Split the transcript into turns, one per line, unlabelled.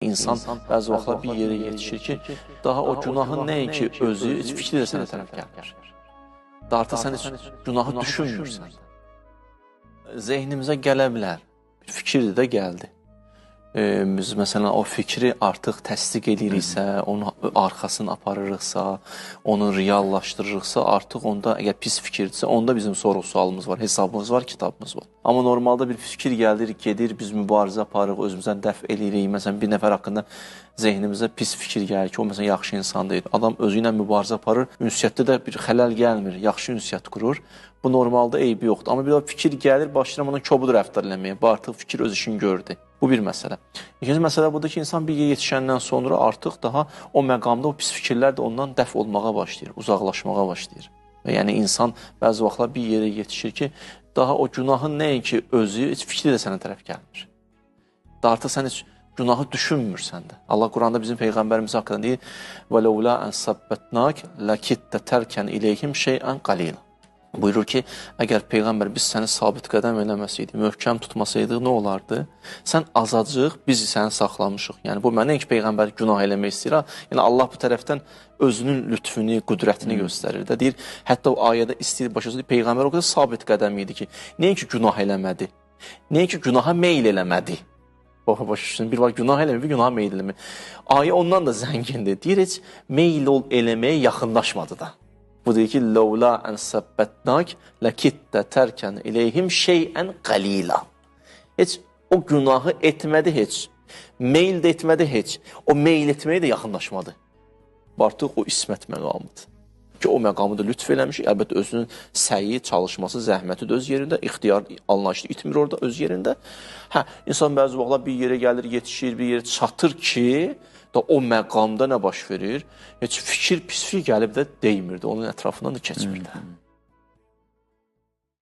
İnsan bəzi vaxtlar bir yerə yetişir ki, daha o günahın nəinki özü, heç fikri də sənə tərəf gəlmir. Da artıq sən heç günahı düşünmürsən. Zehnimizə gələ bilər, bir fikirdir də gəldi. Biz məsələn o fikri artıq təsdiq ediriksə, onun arxasını aparırıqsa, onu reallaşdırırıqsa, artıq onda əgər pis fikirdirsə, onda bizim sorğu-sualımız var, hesabımız var, kitabımız var. Amma normalda bir fikir gəlir, gedir, biz mübarizə aparırıq, özümüzdən dəf eləyirik. Məsələn, bir nəfər haqqında zehnimizə pis fikir gəlir ki, o məsələn yaxşı insan deyil. Adam özü ilə mübarizə aparır, ünsiyyətdə də bir xələl gəlmir, yaxşı ünsiyyət qurur. Bu normalda eybi yoxdur. Amma bir fikir gəlir, başlayıram ona kobud rəftar eləməyə. Bu artıq fikir öz işini gördü. Bu bir məsələ. İkinci məsələ budur ki, insan bir yetişəndən sonra artıq daha o məqamda o pis fikirlər də ondan dəf olmağa başlayır, uzaqlaşmağa başlayır. Və yəni insan bəzi vaxtlar bir yerə yetişir ki, daha o günahın nəinki özü, heç fikri də sənə tərəf gəlmir. Da artıq sən heç günahı düşünmürsən də. Allah Quranda bizim Peyğəmbərimiz haqqında deyir: وَلَوْلَا أَنْ سَبَّتْنَاكَ لَكِدْتَ تَرْكَنْ إِلَيْهِمْ شَيْئًا قَلِيلًا. Buyurur ki, əgər Peyğəmbər biz səni sabit qədəm eləməsəydik, möhkəm tutmasaydıq, nə olardı? Sən azacıq, biz səni saxlamışıq. Yəni, bu mənə ki, Peyğəmbər günah eləmək istəyir. Yəni, Allah bu tərəfdən özünün lütfünü, qüdrətini göstərir də. Deyir, hətta o ayədə istəyir, başa deyir, Peyğəmbər o qədər sabit qədəm idi ki, nəinki günah eləmədi, nəinki günaha meyl eləmədi. Başa bir var, günah eləmir, günaha meyl eləmir. Ayə ondan da zəngindir. Deyir, heç meyl eləməyə yaxınlaşmadı da. Bu deyir ki, لَوْلَا أَنْ سَبَّتْنَاكَ لَكِدْتَ تَرْكَنْ إِلَيْهِمْ شَيْئًا قَلِيلًا. Heç o günahı etmədi heç, meyl də etmədi heç, o meyl etməyə də yaxınlaşmadı. Artıq o ismət məqamıdır. Ki, o məqamı da lütf eləmiş, əlbəttə özünün səyi, çalışması, zəhməti də öz yerində, ixtiyar anlayışı itmir orada öz yerində. İnsan bəzi vaxtlar bir yerə gəlir, yetişir, bir yerə çatır ki, da o məqamda nə baş verir? Heç fikir, pis fikir gəlib də deymirdi, onun ətrafından da keçmirdi.